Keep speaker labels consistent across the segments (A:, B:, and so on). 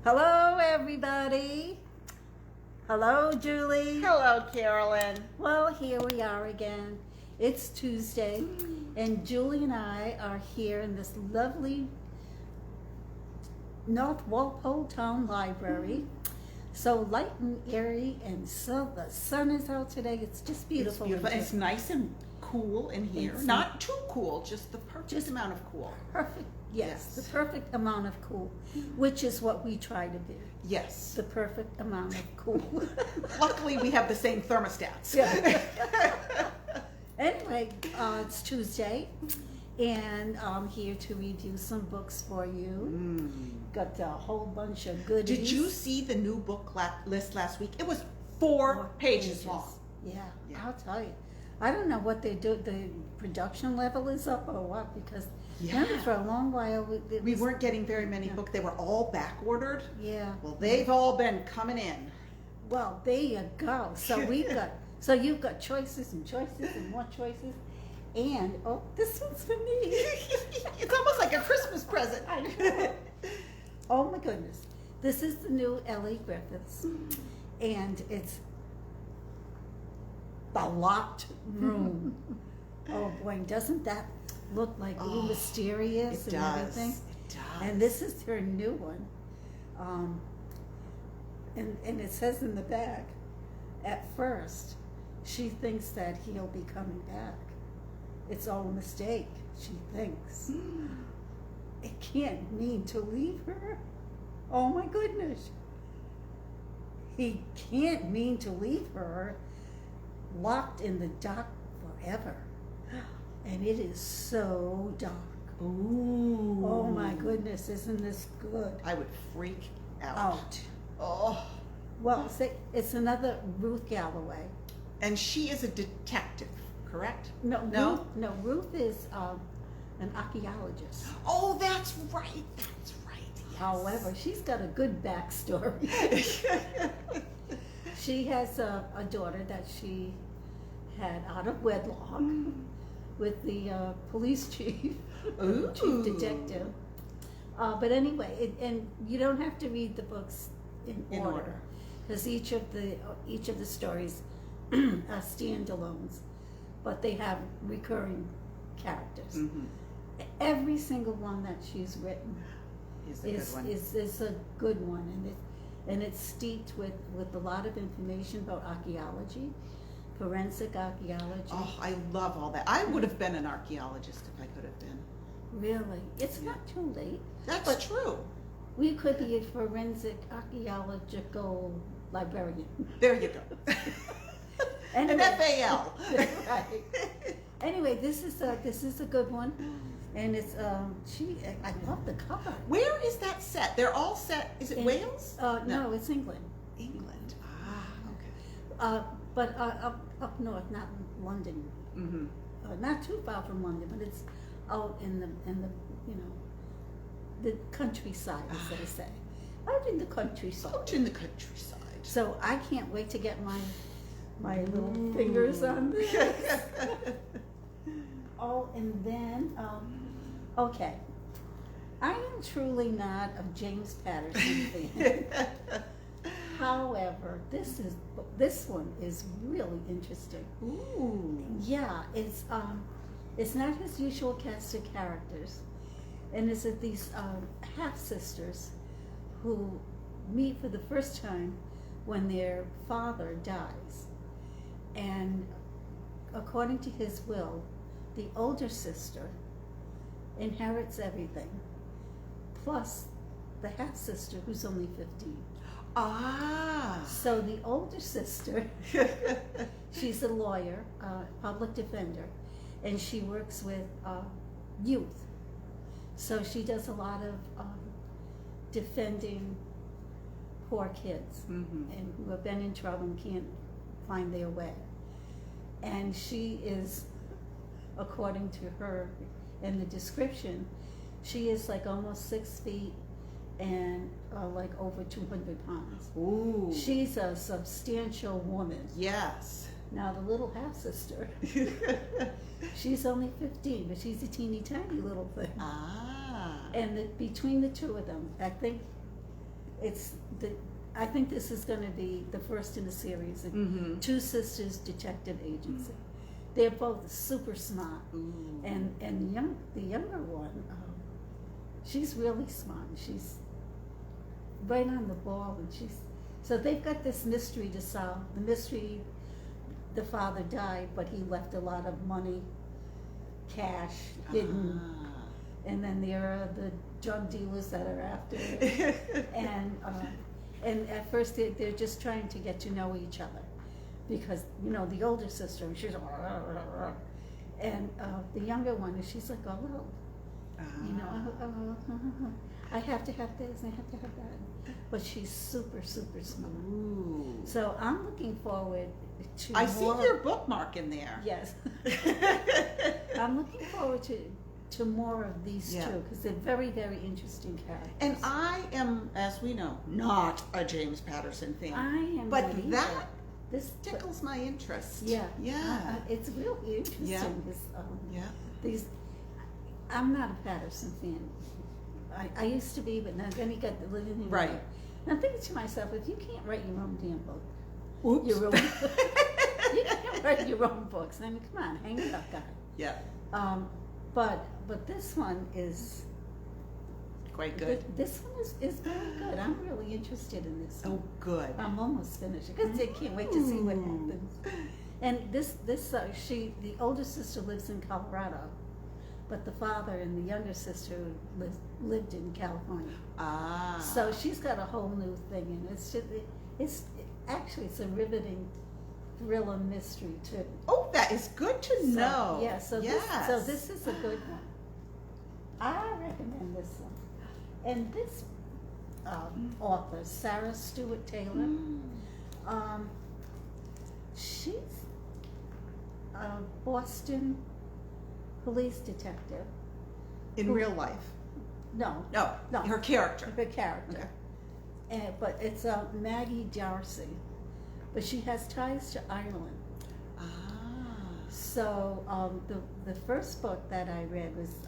A: Hello, everybody. Hello, Julie.
B: Hello, Carolyn.
A: Well, here we are again. It's Tuesday, and Julie and I are here in this lovely North Walpole Town Library. So light and airy, and so the sun is out today. It's just beautiful.
B: It's beautiful. And it's nice and cool in here.
A: It's
B: not too cool, just the perfect amount of cool.
A: Perfect. Yes, the perfect amount of cool, which is what we try to be.
B: Yes.
A: The perfect amount of cool.
B: Luckily, we have the same thermostats.
A: Yeah. Anyway, it's Tuesday, and I'm here to review some books for you. Got a whole bunch of goodies.
B: Did you see the new book list last week? It was four pages long.
A: Yeah, I'll tell you. I don't know what they do. The production level is up or what, because remember for a long while
B: we weren't getting very many books. They were all back ordered.
A: Yeah.
B: Well, they've all been coming in.
A: Well, there you go. So so you've got choices and choices and more choices. And, oh, this one's for me.
B: It's almost like a Christmas present.
A: I know. Oh my goodness. This is the new Ellie Griffiths. And it's The Locked Room. Oh boy, doesn't that look like mysterious and everything?
B: It does.
A: And this is her new one. And it says in the back, at first, she thinks that he'll be coming back. It's all a mistake, she thinks. It can't mean to leave her. Oh my goodness. He can't mean to leave her locked in the dark forever. And it is so dark.
B: Ooh.
A: Oh my goodness, isn't this good?
B: I would freak out. Oh.
A: Well, it's another Ruth Galloway.
B: And she is a detective, correct?
A: No. Ruth is an archaeologist.
B: Oh, that's right. That's right. Yes.
A: However, she's got a good backstory. She has a daughter that she had out of wedlock with the police chief, chief detective. But anyway, and you don't have to read the books in order, because each of the stories are standalones, but they have recurring characters. Every single one that she's written is a good one, and it's steeped with a lot of information about archaeology, forensic archaeology.
B: Oh, I love all that. I would have been an archaeologist if I could have been.
A: Really? It's not too late.
B: That's true.
A: We could be a forensic archaeological librarian.
B: There you go.
A: Anyway,
B: An FAL.
A: Right. Anyway, this is a good one, and it's I love the cover.
B: Where is that set? They're all set. Is it Wales?
A: No, it's England.
B: England. Ah, okay.
A: But up north, not London. Not too far from London, but it's out in the the countryside, as they say. Out in the countryside.
B: Out in the countryside.
A: So I can't wait to get my little fingers on this. Oh, and then, okay. I am truly not a James Patterson fan. However, this one is really interesting.
B: Ooh.
A: Yeah, it's not his usual cast of characters, and it's these half sisters who meet for the first time when their father dies, and according to his will, the older sister inherits everything, plus the half sister who's only 15.
B: Ah.
A: So the older sister, she's a lawyer, public defender, and she works with youth. So she does a lot of defending poor kids and who have been in trouble and can't find their way. And she is, according to her in the description, she is like almost 6 feet and like over 200 pounds.
B: Ooh.
A: She's a substantial woman.
B: Yes.
A: Now the little half-sister, she's only 15, but she's a teeny tiny little thing.
B: Ah.
A: And between the two of them, I think I think this is going to be the first in a series.
B: Mm-hmm.
A: Two Sisters Detective Agency. They're both super smart, and the younger one, she's really smart. She's right on the ball, and so they've got this mystery to solve. The mystery: the father died, but he left a lot of money, cash hidden, and then there are the drug dealers that are after it, and at first they're just trying to get to know each other, because the older sister, she's and the younger one, she's like, I have to have this, I have to have that, but she's super smart.
B: Ooh.
A: So I'm looking forward to
B: I see your bookmark in there.
A: Yes. I'm looking forward to more of these two, because they're very, very interesting characters.
B: And I am, as we know, not a James Patterson fan.
A: I am,
B: but
A: not
B: that
A: either. This
B: tickles my interest.
A: Yeah,
B: yeah.
A: It's really interesting.
B: Yeah.
A: These, I'm not a Patterson fan. I used to be, but now then he got the living
B: right.
A: And I'm thinking to myself, if you can't write your own damn book,
B: Oops.
A: you can't write your own books. I mean, come on, hang it up, guy.
B: Yeah.
A: But this one is
B: quite good.
A: This one is very good. I'm really interested in this one.
B: Oh, good.
A: I'm almost finished because I can't wait to see what happens. And the older sister lives in Colorado, but the father and the younger sister lived in California.
B: Ah.
A: So she's got a whole new thing, and it's a riveting thriller mystery too.
B: Oh, that is good to know.
A: Yeah. So
B: yes.
A: this is a good one. I recommend this one. And this author, Sarah Stewart Taylor, she's a Boston police detective.
B: In real life?
A: No.
B: Her character.
A: Her character. Okay. But it's Maggie Darcy, but she has ties to Ireland.
B: Ah.
A: So the first book that I read was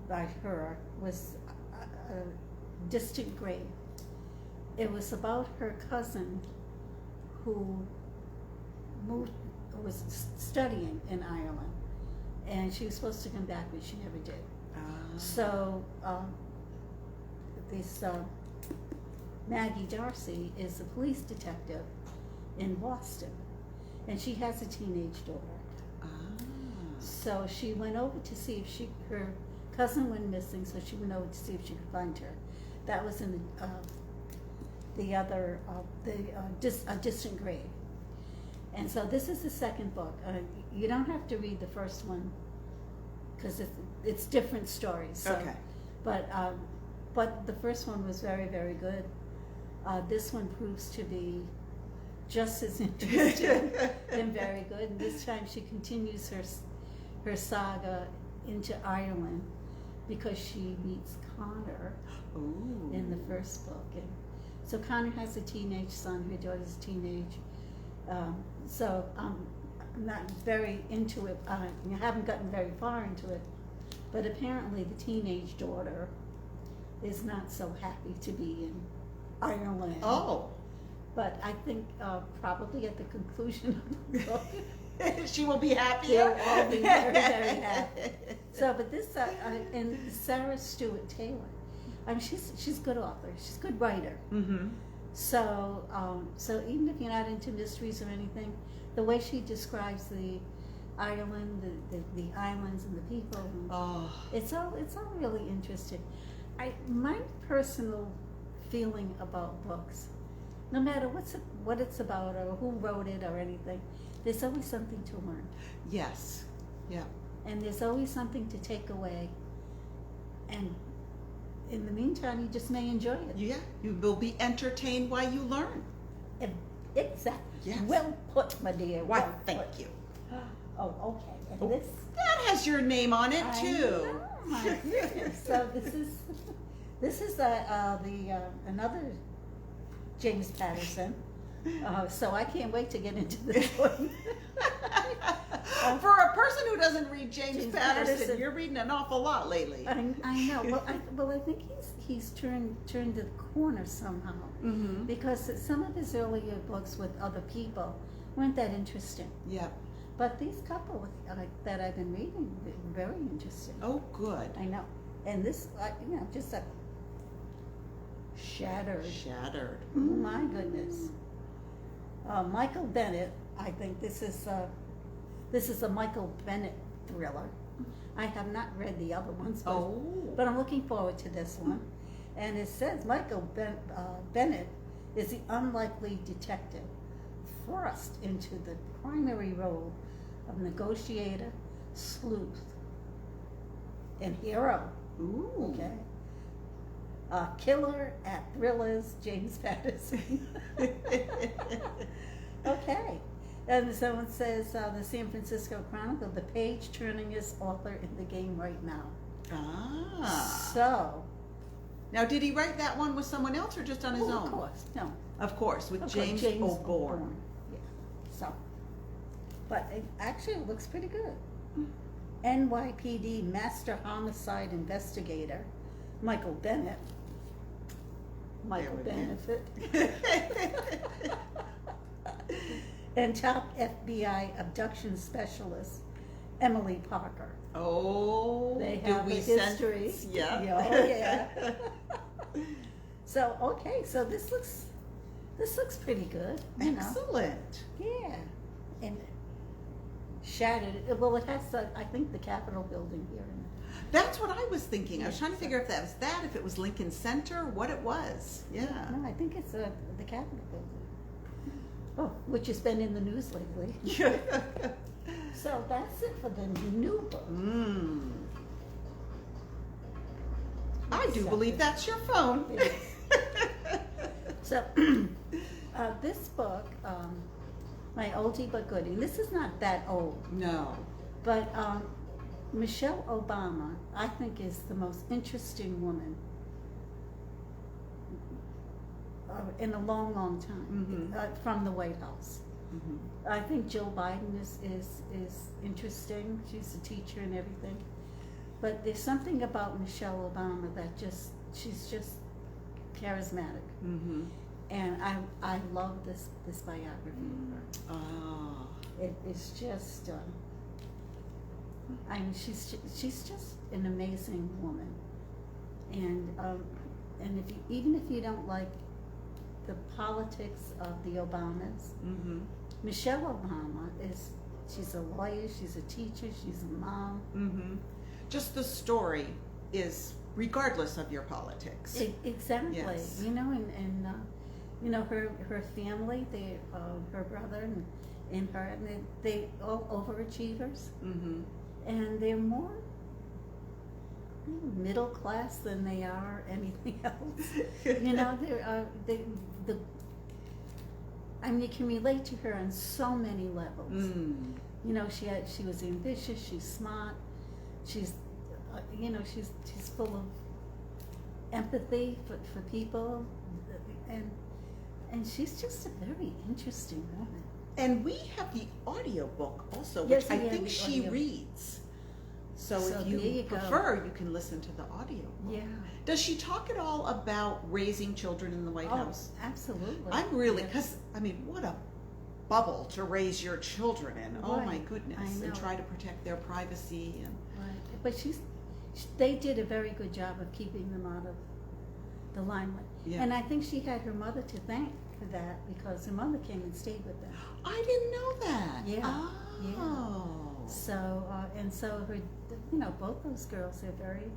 A: by her was Distant Grave. It was about her cousin who was studying in Ireland, and she was supposed to come back, but she never did. So this Maggie Darcy is a police detective in Boston, and she has a teenage daughter. So she went over to see if her cousin went missing, so she went over to see if she could find her. That was in A Distant Grave. And so this is the second book. You don't have to read the first one because it's different stories. So,
B: okay.
A: But the first one was very, very good. This one proves to be just as interesting and very good. And this time she continues her saga into Ireland, because she meets Connor in the first book. And so Connor has a teenage son, her daughter's teenage. So I'm not very into it. I haven't gotten very far into it. But apparently the teenage daughter is not so happy to be in Ireland.
B: Oh.
A: But I think probably at the conclusion of the book,
B: she will be happy.
A: They'll all be very, very happy. So, but this, and Sarah Stewart Taylor, I mean, she's a good author. She's a good writer.
B: Mm-hmm.
A: So, so even if you're not into mysteries or anything, the way she describes the Ireland, the islands and the people, and it's all really interesting. My personal feeling about books, no matter what it's about or who wrote it or anything, there's always something to learn.
B: Yes. Yeah.
A: And there's always something to take away. And in the meantime, you just may enjoy it.
B: Yeah. You will be entertained while you learn.
A: Exactly.
B: Yes.
A: Well put, my dear.
B: Why,
A: well
B: thank
A: put.
B: you.
A: Oh, okay. And this
B: That has your name on it too.
A: know, my goodness. So this is another James Patterson. So I can't wait to get into this one.
B: For a person who doesn't read James Patterson, you're reading an awful lot lately.
A: I know. Well, I think he's turned the corner somehow, because some of his earlier books with other people weren't that interesting.
B: Yeah.
A: But these couple that I've been reading, they're very interesting.
B: Oh, good.
A: I know. And this, just a shattered. Oh, my goodness. Michael Bennett. I think this is a Michael Bennett thriller. I have not read the other ones, but I'm looking forward to this one. And it says Michael Bennett is the unlikely detective thrust into the primary role of negotiator, sleuth, and hero.
B: Ooh.
A: Okay. Killer at thrillers, James Patterson. Okay. And someone says the San Francisco Chronicle, the page-turningest author in the game right now.
B: Ah.
A: So.
B: Now, did he write that one with someone else or just on his own?
A: Of course, no.
B: Of course, with James O'Born.
A: Yeah. So. But it looks pretty good. NYPD Master Homicide Investigator, Michael Bennett. Michael Benefit. And top FBI abduction specialist, Emily Parker.
B: Oh,
A: they have a history.
B: Yeah.
A: Oh, yeah. So this looks pretty good.
B: Excellent.
A: Yeah. And shattered. Well, it has I think the Capitol building here in it.
B: That's what I was thinking. I was trying to figure if that was if it was Lincoln Center, what it was. Yeah.
A: No, I think it's the Capitol building. Oh, which has been in the news lately. So that's it for the new book.
B: I do believe that's your phone.
A: So this book, my oldie but goodie. This is not that old.
B: No.
A: But Michelle Obama, I think, is the most interesting woman in a long, long time from the White House. I think Joe Biden is interesting. She's a teacher and everything. But there's something about Michelle Obama that she's just charismatic. And I love this biography of her. Oh. It is just, she's just an amazing woman. And even if you don't like the politics of the Obamas, Michelle Obama she's a lawyer, she's a teacher, she's a mom.
B: Just the story is regardless of your politics.
A: Exactly.
B: Yes.
A: And her family, her brother and her, and they all overachievers. And they're more middle class than they are anything else. You can relate to her on so many levels. She was ambitious, she's smart, she's full of empathy for people, and she's just a very interesting woman. And
B: we have the audiobook also, which I think she reads. So if you prefer, you can listen to the audio.
A: Yeah.
B: Does she talk at all about raising children in the White House?
A: Absolutely.
B: I'm really, because, what a bubble to raise your children in. Right. Oh my goodness. And try to protect their privacy.
A: Right. But they did a very good job of keeping them out of the limelight. Yeah. And I think she had her mother to thank for that, because her mother came and stayed with them.
B: I didn't know that.
A: Yeah.
B: Oh.
A: Yeah. So, her, both those girls, they're very,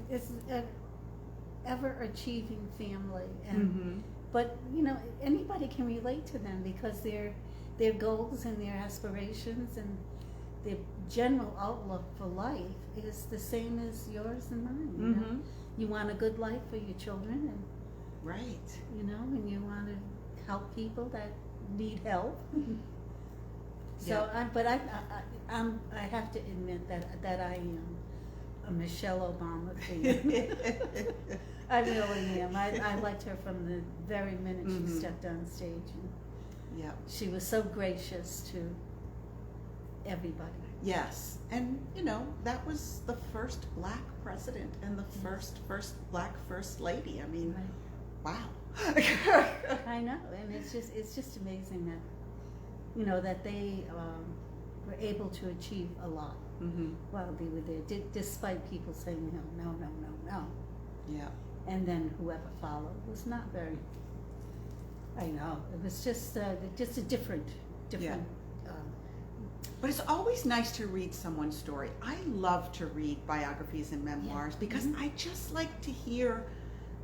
A: it's an ever-achieving family. And, but, anybody can relate to them, because their goals and their aspirations and their general outlook for life is the same as yours and mine. You want a good life for your children, and and you want to help people that need help. So, I have to admit that I am a Michelle Obama fan. I really am. I liked her from the very minute she stepped on stage.
B: Yeah.
A: She was so gracious to everybody.
B: Yes, and you know, that was the first black president and the first black first lady. I mean, wow.
A: I know, and it's just amazing that, you know, that they were able to achieve a lot while they were there, despite people saying no.
B: Yeah.
A: And then whoever followed was not very. I know, it was just a different.
B: Yeah. But it's always nice to read someone's story. I love to read biographies and memoirs because I just like to hear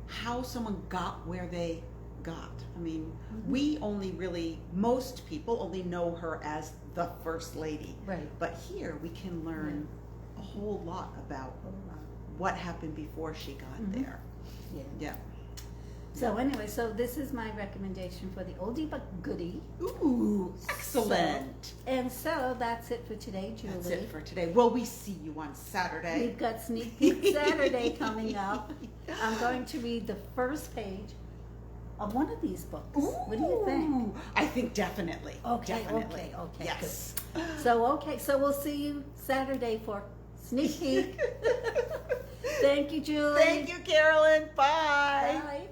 B: how someone got where they got. I mean, we only really, most people only know her as the First Lady.
A: Right.
B: But here we can learn a whole lot about what happened before she got there.
A: Yeah.
B: Yeah.
A: So anyway, so this is my recommendation for the oldie but goodie.
B: Ooh, excellent.
A: And so that's it for today, Julie.
B: That's it for today. Well, we see you on Saturday.
A: We've got Sneak Peek Saturday coming up. I'm going to read the first page of one of these books.
B: Ooh,
A: what do you think?
B: I think definitely.
A: Okay,
B: definitely.
A: okay.
B: Yes.
A: Good. So we'll see you Saturday for Sneak Peek. Thank you, Julie.
B: Thank you, Carolyn. Bye.
A: Bye.